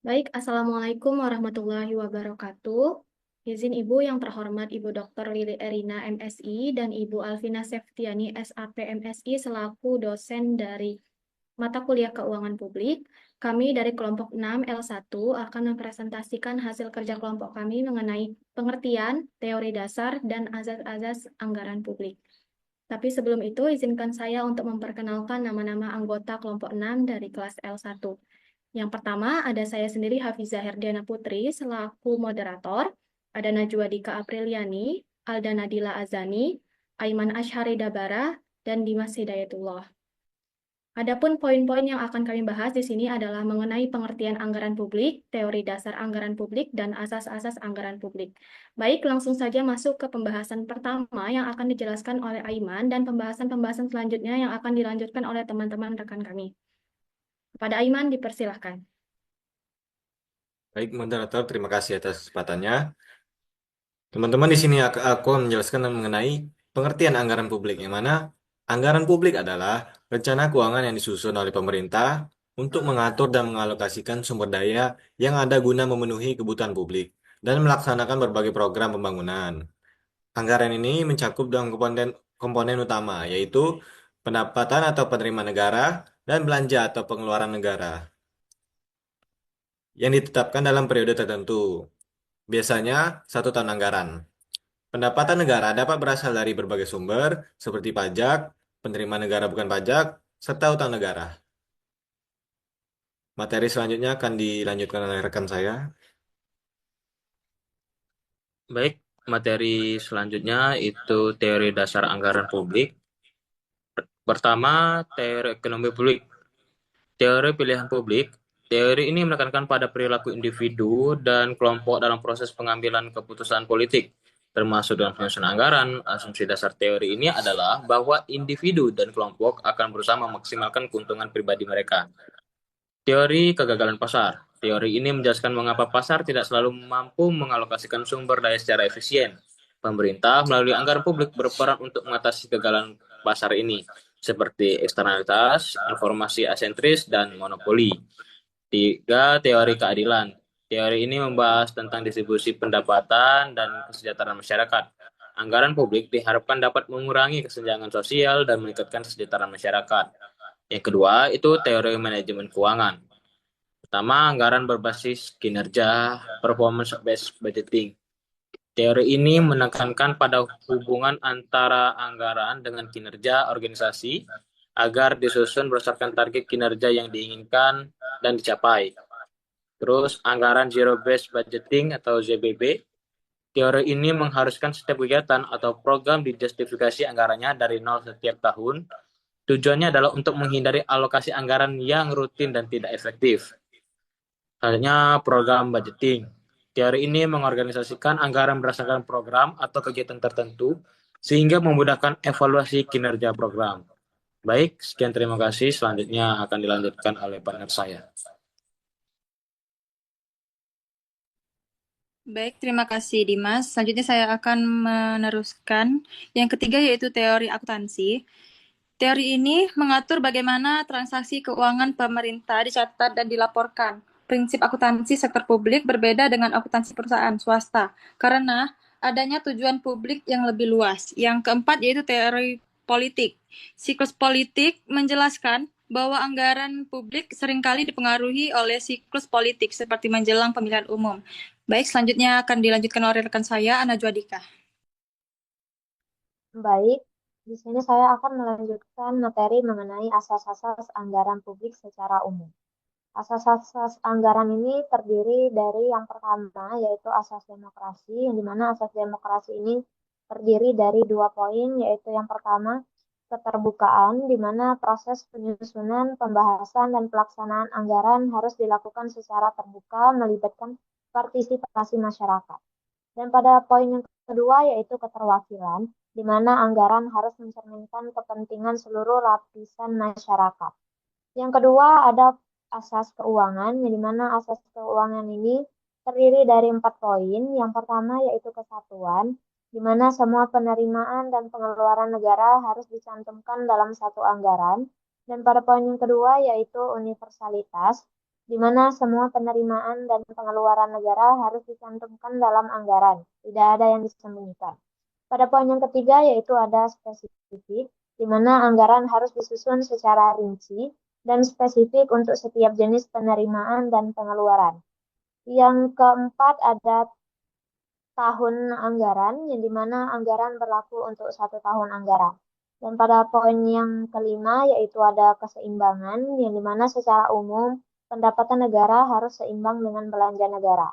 Baik, Assalamualaikum warahmatullahi wabarakatuh. Izin Ibu yang terhormat Ibu Dr. Lili Erina MSI dan Ibu Alvina Septiani SAP MSI selaku dosen dari mata kuliah Keuangan Publik. Kami dari kelompok 6 L1 akan mempresentasikan hasil kerja kelompok kami mengenai pengertian, teori dasar, dan azas-azas anggaran publik. Tapi sebelum itu, izinkan saya untuk memperkenalkan nama-nama anggota kelompok 6 dari kelas L1. Yang pertama, ada saya sendiri Hafizah Herdiana Putri selaku moderator, ada Najwa Dika Apriliani, Alda Nadila Azani, Aiman Ashari Dabara, dan Dimas Hidayatullah. Adapun poin-poin yang akan kami bahas di sini adalah mengenai pengertian anggaran publik, teori dasar anggaran publik, dan asas-asas anggaran publik. Baik, langsung saja masuk ke pembahasan pertama yang akan dijelaskan oleh Aiman dan pembahasan-pembahasan selanjutnya yang akan dilanjutkan oleh teman-teman rekan kami. Kepada Aiman, dipersilahkan. Baik, moderator, terima kasih atas kesempatannya. Teman-teman, di sini aku menjelaskan mengenai pengertian anggaran publik, yang mana anggaran publik adalah rencana keuangan yang disusun oleh pemerintah untuk mengatur dan mengalokasikan sumber daya yang ada guna memenuhi kebutuhan publik dan melaksanakan berbagai program pembangunan. Anggaran ini mencakup dalam komponen utama, yaitu pendapatan atau penerimaan negara dan belanja atau pengeluaran negara yang ditetapkan dalam periode tertentu. Biasanya 1 tahun anggaran. Pendapatan negara dapat berasal dari berbagai sumber, seperti pajak, penerimaan negara bukan pajak, serta utang negara. Materi selanjutnya akan dilanjutkan oleh rekan saya. Baik, materi selanjutnya itu teori dasar anggaran publik. Pertama, teori ekonomi publik. Teori pilihan publik. Teori ini menekankan pada perilaku individu dan kelompok dalam proses pengambilan keputusan politik, termasuk dalam penyusunan anggaran. Asumsi dasar teori ini adalah bahwa individu dan kelompok akan berusaha memaksimalkan keuntungan pribadi mereka. Teori kegagalan pasar. Teori ini menjelaskan mengapa pasar tidak selalu mampu mengalokasikan sumber daya secara efisien. Pemerintah melalui anggaran publik berperan untuk mengatasi kegagalan pasar ini, seperti eksternalitas, informasi asentris, dan monopoli. Tiga, teori keadilan. Teori ini membahas tentang distribusi pendapatan dan kesejahteraan masyarakat. Anggaran publik diharapkan dapat mengurangi kesenjangan sosial dan meningkatkan kesejahteraan masyarakat. Yang kedua, itu teori manajemen keuangan. Pertama, anggaran berbasis kinerja, performance-based budgeting. Teori ini menekankan pada hubungan antara anggaran dengan kinerja organisasi agar disusun berdasarkan target kinerja yang diinginkan dan dicapai. Terus, anggaran zero-based budgeting atau ZBB. Teori ini mengharuskan setiap kegiatan atau program dijustifikasi anggarannya dari nol setiap tahun. Tujuannya adalah untuk menghindari alokasi anggaran yang rutin dan tidak efektif. Selanjutnya, program budgeting. Teori ini mengorganisasikan anggaran berdasarkan program atau kegiatan tertentu sehingga memudahkan evaluasi kinerja program. Baik, sekian terima kasih. Selanjutnya akan dilanjutkan oleh partner saya. Baik, terima kasih Dimas. Selanjutnya saya akan meneruskan. Yang ketiga yaitu teori akuntansi. Teori ini mengatur bagaimana transaksi keuangan pemerintah dicatat dan dilaporkan. Prinsip akuntansi sektor publik berbeda dengan akuntansi perusahaan swasta karena adanya tujuan publik yang lebih luas. Yang keempat yaitu teori politik. Siklus politik menjelaskan bahwa anggaran publik seringkali dipengaruhi oleh siklus politik seperti menjelang pemilihan umum. Baik, selanjutnya akan dilanjutkan oleh rekan saya, Ana Juadika. Baik, di sini saya akan melanjutkan materi mengenai asas-asas anggaran publik secara umum. Asas-asas anggaran ini terdiri dari yang pertama, yaitu asas demokrasi, yang dimana asas demokrasi ini terdiri dari 2 poin, yaitu yang pertama, keterbukaan, di mana proses penyusunan, pembahasan, dan pelaksanaan anggaran harus dilakukan secara terbuka, melibatkan partisipasi masyarakat. Dan pada poin yang kedua yaitu keterwakilan, di mana anggaran harus mencerminkan kepentingan seluruh lapisan masyarakat. Yang kedua ada asas keuangan, di mana asas keuangan ini terdiri dari 4 poin. Yang pertama yaitu kesatuan, di mana semua penerimaan dan pengeluaran negara harus dicantumkan dalam satu anggaran. Dan pada poin yang kedua yaitu universalitas, di mana semua penerimaan dan pengeluaran negara harus dicantumkan dalam anggaran, tidak ada yang disembunyikan. Pada poin yang ketiga yaitu ada spesifik, di mana anggaran harus disusun secara rinci dan spesifik untuk setiap jenis penerimaan dan pengeluaran. Yang keempat ada tahun anggaran, yang dimana anggaran berlaku untuk 1 tahun anggaran. Dan pada poin yang kelima yaitu ada keseimbangan, yang dimana secara umum pendapatan negara harus seimbang dengan belanja negara.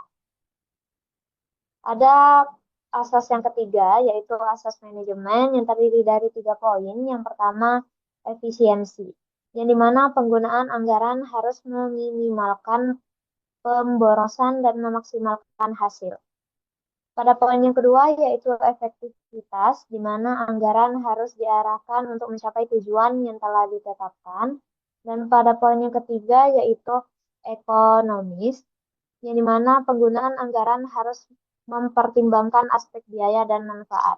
Ada asas yang ketiga, yaitu asas manajemen yang terdiri dari 3 poin. Yang pertama, efisiensi, yang dimana penggunaan anggaran harus meminimalkan pemborosan dan memaksimalkan hasil. Pada poin yang kedua, yaitu efektivitas, di mana anggaran harus diarahkan untuk mencapai tujuan yang telah ditetapkan. Dan pada poin yang ketiga, yaitu ekonomis, yang dimana penggunaan anggaran harus mempertimbangkan aspek biaya dan manfaat.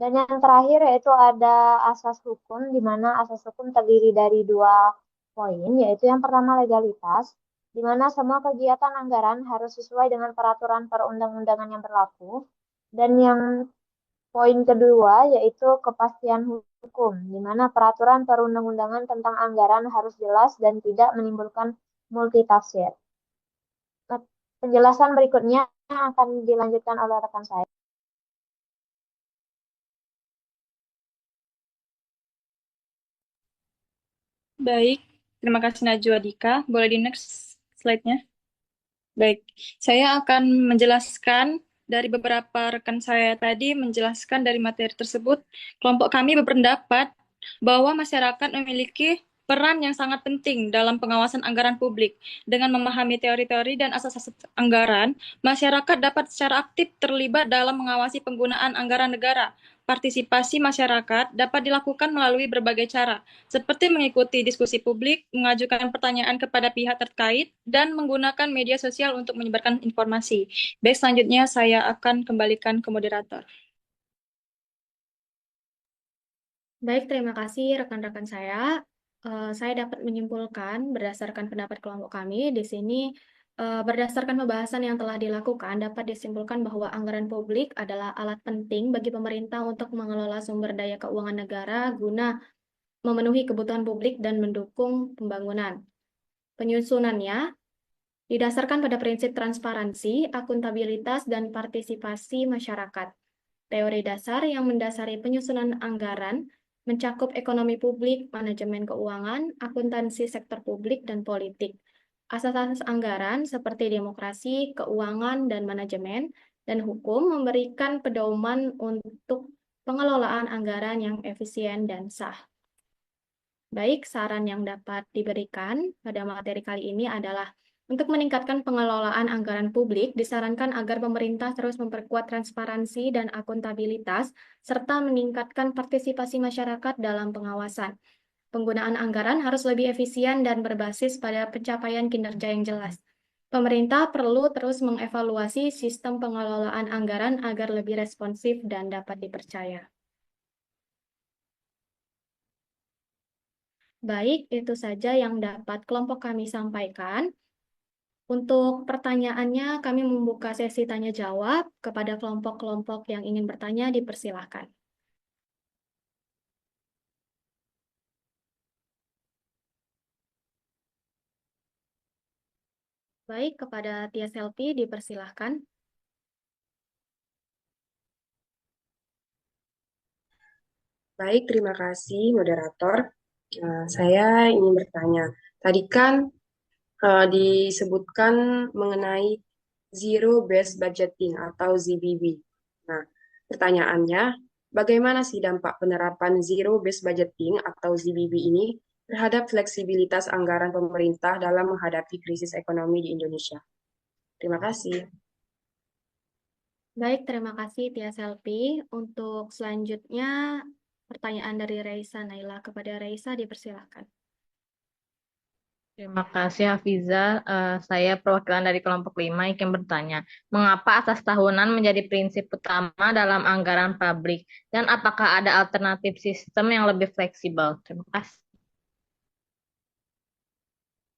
Dan yang terakhir yaitu ada asas hukum, di mana asas hukum terdiri dari 2 poin, yaitu yang pertama legalitas, di mana semua kegiatan anggaran harus sesuai dengan peraturan perundang-undangan yang berlaku. Dan yang poin kedua yaitu kepastian hukum, di mana peraturan perundang-undangan tentang anggaran harus jelas dan tidak menimbulkan multitafsir. Nah, penjelasan berikutnya akan dilanjutkan oleh rekan saya. Baik, terima kasih Najwa Dika. Boleh di next slide-nya? Baik, saya akan menjelaskan dari beberapa rekan saya tadi menjelaskan dari materi tersebut. Kelompok kami berpendapat bahwa masyarakat memiliki peran yang sangat penting dalam pengawasan anggaran publik. Dengan memahami teori-teori dan asas-asas anggaran, masyarakat dapat secara aktif terlibat dalam mengawasi penggunaan anggaran negara. Partisipasi masyarakat dapat dilakukan melalui berbagai cara, seperti mengikuti diskusi publik, mengajukan pertanyaan kepada pihak terkait, dan menggunakan media sosial untuk menyebarkan informasi. Baik, selanjutnya saya akan kembalikan ke moderator. Baik, terima kasih rekan-rekan saya. Saya dapat menyimpulkan berdasarkan pendapat kelompok kami di sini, berdasarkan pembahasan yang telah dilakukan, dapat disimpulkan bahwa anggaran publik adalah alat penting bagi pemerintah untuk mengelola sumber daya keuangan negara guna memenuhi kebutuhan publik dan mendukung pembangunan. Penyusunannya didasarkan pada prinsip transparansi, akuntabilitas, dan partisipasi masyarakat. Teori dasar yang mendasari penyusunan anggaran mencakup ekonomi publik, manajemen keuangan, akuntansi sektor publik, dan politik. Asas-asas anggaran seperti demokrasi, keuangan, dan manajemen, dan hukum memberikan pedoman untuk pengelolaan anggaran yang efisien dan sah. Baik, saran yang dapat diberikan pada materi kali ini adalah untuk meningkatkan pengelolaan anggaran publik, disarankan agar pemerintah terus memperkuat transparansi dan akuntabilitas, serta meningkatkan partisipasi masyarakat dalam pengawasan. Penggunaan anggaran harus lebih efisien dan berbasis pada pencapaian kinerja yang jelas. Pemerintah perlu terus mengevaluasi sistem pengelolaan anggaran agar lebih responsif dan dapat dipercaya. Baik, itu saja yang dapat kelompok kami sampaikan. Untuk pertanyaannya, kami membuka sesi tanya-jawab. Kepada kelompok-kelompok yang ingin bertanya, dipersilahkan. Baik, kepada Tia Selvi, dipersilahkan. Baik, terima kasih moderator. Saya ingin bertanya. Tadi kan disebutkan mengenai Zero Based Budgeting atau ZBB. Nah, pertanyaannya, bagaimana sih dampak penerapan Zero Based Budgeting atau ZBB ini terhadap fleksibilitas anggaran pemerintah dalam menghadapi krisis ekonomi di Indonesia? Terima kasih. Baik, terima kasih Tia Selvi. Untuk selanjutnya, pertanyaan dari Reisa Naila. Kepada Reisa, dipersilahkan. Terima kasih Hafiza. Saya perwakilan dari kelompok 5 yang bertanya, mengapa asas tahunan menjadi prinsip utama dalam anggaran publik dan apakah ada alternatif sistem yang lebih fleksibel? Terima kasih.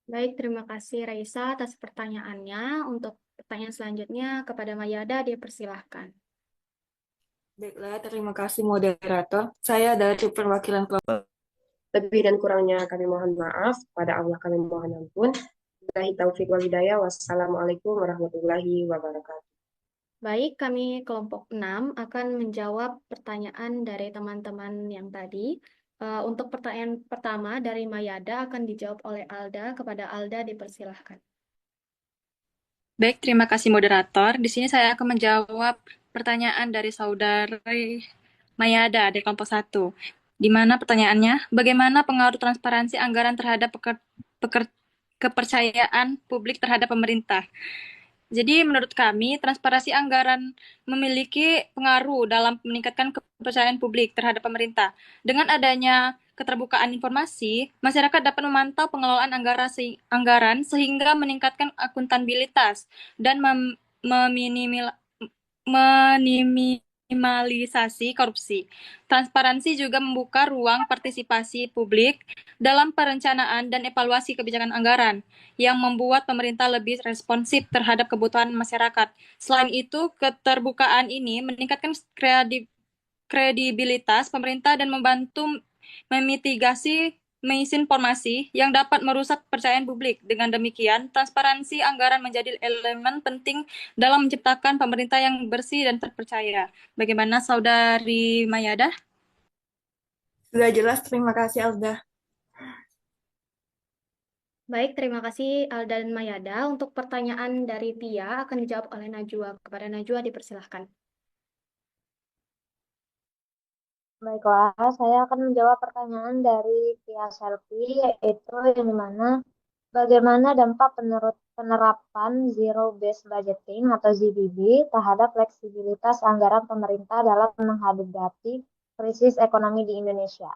Baik, terima kasih Raisa atas pertanyaannya. Untuk pertanyaan selanjutnya kepada Mayada, dipersilahkan. Baiklah, terima kasih moderator. Saya dari perwakilan kelompok. Lebih dan kurangnya kami mohon maaf. Pada Allah kami mohon ampun. Billahi taufiq wal hidayah. Wassalamualaikum warahmatullahi wabarakatuh. Baik, kami kelompok 6 akan menjawab pertanyaan dari teman-teman yang tadi. Untuk pertanyaan pertama dari Mayada akan dijawab oleh Alda. Kepada Alda, dipersilahkan. Baik, terima kasih moderator. Di sini saya akan menjawab pertanyaan dari saudari Mayada dari kelompok 1. Di mana pertanyaannya, bagaimana pengaruh transparansi anggaran terhadap kepercayaan publik terhadap pemerintah? Jadi menurut kami, transparansi anggaran memiliki pengaruh dalam meningkatkan kepercayaan publik terhadap pemerintah. Dengan adanya keterbukaan informasi, masyarakat dapat memantau pengelolaan anggaran sehingga meningkatkan akuntabilitas dan meminimalisasi korupsi. Transparansi juga membuka ruang partisipasi publik dalam perencanaan dan evaluasi kebijakan anggaran yang membuat pemerintah lebih responsif terhadap kebutuhan masyarakat. Selain itu, keterbukaan ini meningkatkan kredibilitas pemerintah dan membantu memitigasi misinformasi yang dapat merusak kepercayaan publik. Dengan demikian, transparansi anggaran menjadi elemen penting dalam menciptakan pemerintah yang bersih dan terpercaya. Bagaimana Saudari Mayada? Sudah jelas, terima kasih Alda. Baik, terima kasih Alda dan Mayada. Untuk pertanyaan dari Tia akan dijawab oleh Najwa. Kepada Najwa, dipersilahkan. Baiklah, saya akan menjawab pertanyaan dari Tia Selfie, yaitu yang dimana bagaimana dampak penerapan Zero Based Budgeting atau ZBB terhadap fleksibilitas anggaran pemerintah dalam menghadapi krisis ekonomi di Indonesia.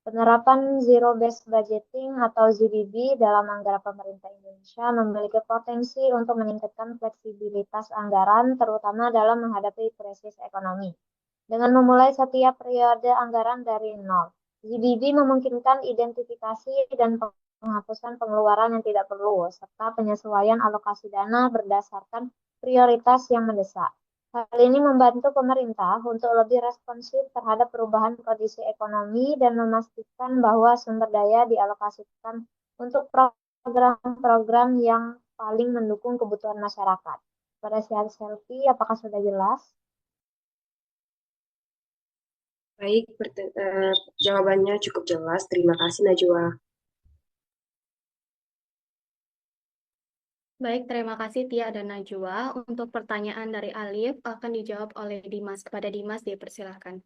Penerapan Zero Based Budgeting atau ZBB dalam anggaran pemerintah Indonesia memiliki potensi untuk meningkatkan fleksibilitas anggaran, terutama dalam menghadapi krisis ekonomi. Dengan memulai setiap periode anggaran dari nol, ZBB memungkinkan identifikasi dan penghapusan pengeluaran yang tidak perlu, serta penyesuaian alokasi dana berdasarkan prioritas yang mendesak. Hal ini membantu pemerintah untuk lebih responsif terhadap perubahan kondisi ekonomi dan memastikan bahwa sumber daya dialokasikan untuk program-program yang paling mendukung kebutuhan masyarakat. Pada saat selfie, apakah sudah jelas? Baik, jawabannya cukup jelas. Terima kasih Najwa. Baik, terima kasih Tia dan Najwa. Untuk pertanyaan dari Alif akan dijawab oleh Dimas. Kepada Dimas, dipersilahkan.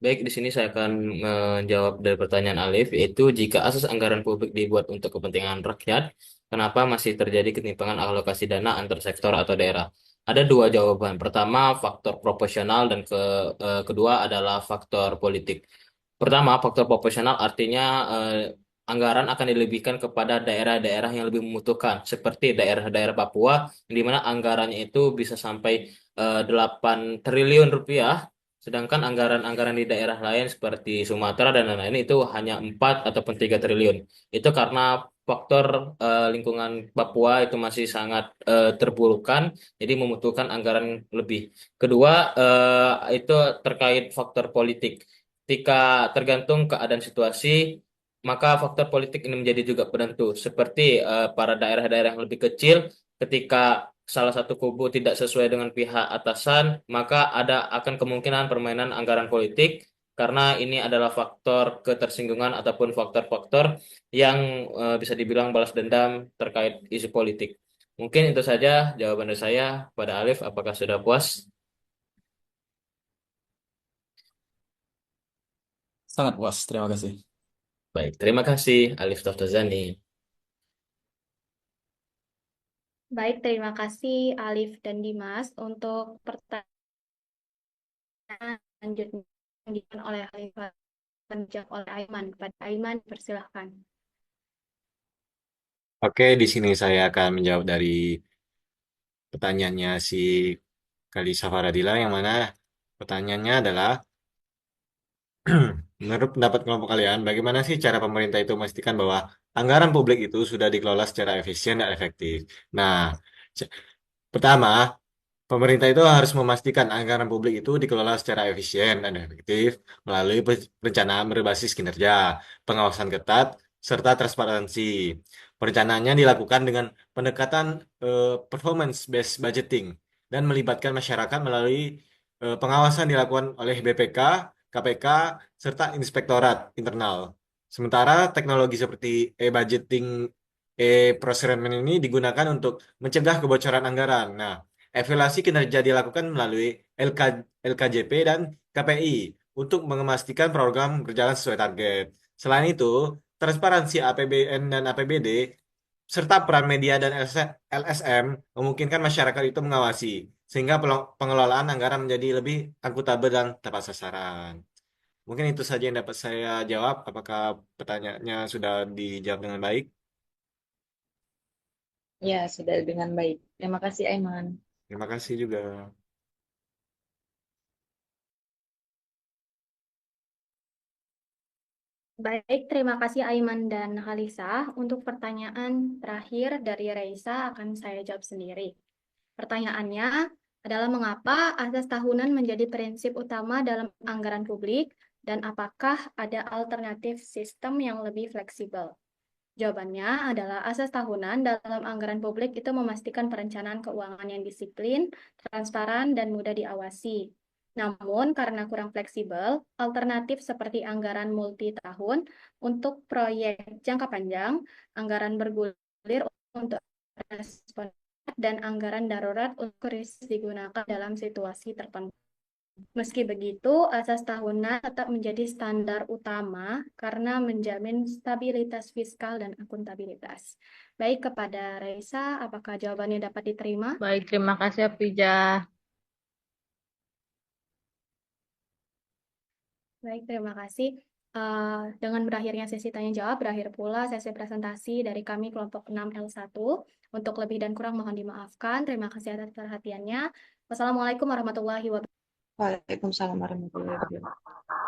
Baik, di sini saya akan menjawab dari pertanyaan Alif, yaitu jika asas anggaran publik dibuat untuk kepentingan rakyat, kenapa masih terjadi ketimpangan alokasi dana antar sektor atau daerah? Ada dua jawaban. Pertama, faktor proporsional dan kedua adalah faktor politik. Pertama, faktor proporsional artinya anggaran akan dilebihkan kepada daerah-daerah yang lebih membutuhkan, seperti daerah-daerah Papua, di mana anggarannya itu bisa sampai 8 triliun rupiah, sedangkan anggaran-anggaran di daerah lain seperti Sumatera dan lain-lain itu hanya 4 ataupun 3 triliun. Itu karena faktor lingkungan Papua itu masih sangat terpurukkan, jadi membutuhkan anggaran lebih. Kedua, itu terkait faktor politik. Ketika tergantung keadaan situasi, maka faktor politik ini menjadi juga penentu. Seperti para daerah-daerah yang lebih kecil, ketika salah satu kubu tidak sesuai dengan pihak atasan, maka akan kemungkinan permainan anggaran politik, karena ini adalah faktor ketersinggungan ataupun faktor-faktor yang bisa dibilang balas dendam terkait isu politik. Mungkin itu saja jawaban dari saya. Pada Alif, apakah sudah puas? Sangat puas, terima kasih. Baik, terima kasih Alif Taftazani. Baik, terima kasih Alif dan Dimas. Untuk pertanyaan selanjutnya yang dilakukan oleh Alif akan dijawab oleh Aiman. Kepada Aiman, persilahkan. Oke, di sini saya akan menjawab dari pertanyaannya si Kalisa Faradila, yang mana pertanyaannya adalah Menurut pendapat kelompok kalian, bagaimana sih cara pemerintah itu memastikan bahwa anggaran publik itu sudah dikelola secara efisien dan efektif? Nah, c- pertama, pemerintah itu harus memastikan anggaran publik itu dikelola secara efisien dan efektif melalui perencanaan berbasis kinerja, pengawasan ketat, serta transparansi. Perencanaannya dilakukan dengan pendekatan performance-based budgeting dan melibatkan masyarakat melalui pengawasan dilakukan oleh BPK, KPK, serta inspektorat internal. Sementara teknologi seperti e-budgeting, e-procurement ini digunakan untuk mencegah kebocoran anggaran. Nah, evaluasi kinerja dilakukan melalui LKJP dan KPI untuk memastikan program berjalan sesuai target. Selain itu, transparansi APBN dan APBD serta peran media dan LSM memungkinkan masyarakat itu mengawasi, sehingga pengelolaan anggaran menjadi lebih akuntabel dan tepat sasaran. Mungkin itu saja yang dapat saya jawab. Apakah pertanyaannya sudah dijawab dengan baik? Ya, sudah dengan baik. Terima kasih, Aiman. Terima kasih juga. Baik, terima kasih Aiman dan Halisa. Untuk pertanyaan terakhir dari Reisa akan saya jawab sendiri. Pertanyaannya adalah mengapa asas tahunan menjadi prinsip utama dalam anggaran publik dan apakah ada alternatif sistem yang lebih fleksibel? Jawabannya adalah asas tahunan dalam anggaran publik itu memastikan perencanaan keuangan yang disiplin, transparan, dan mudah diawasi. Namun, karena kurang fleksibel, alternatif seperti anggaran multi tahun untuk proyek jangka panjang, anggaran bergulir untuk respon dan anggaran darurat untuk krisis digunakan dalam situasi tertentu. Meski begitu, asas tahunan tetap menjadi standar utama karena menjamin stabilitas fiskal dan akuntabilitas. Baik, kepada Reisa, apakah jawabannya dapat diterima? Baik, terima kasih, Aprija. Baik, terima kasih. Dengan berakhirnya sesi tanya jawab, berakhir pula sesi presentasi dari kami kelompok 6L1. Untuk lebih dan kurang mohon dimaafkan. Terima kasih atas perhatiannya. Wassalamualaikum warahmatullahi wabarakatuh. Waalaikumsalam warahmatullahi wabarakatuh.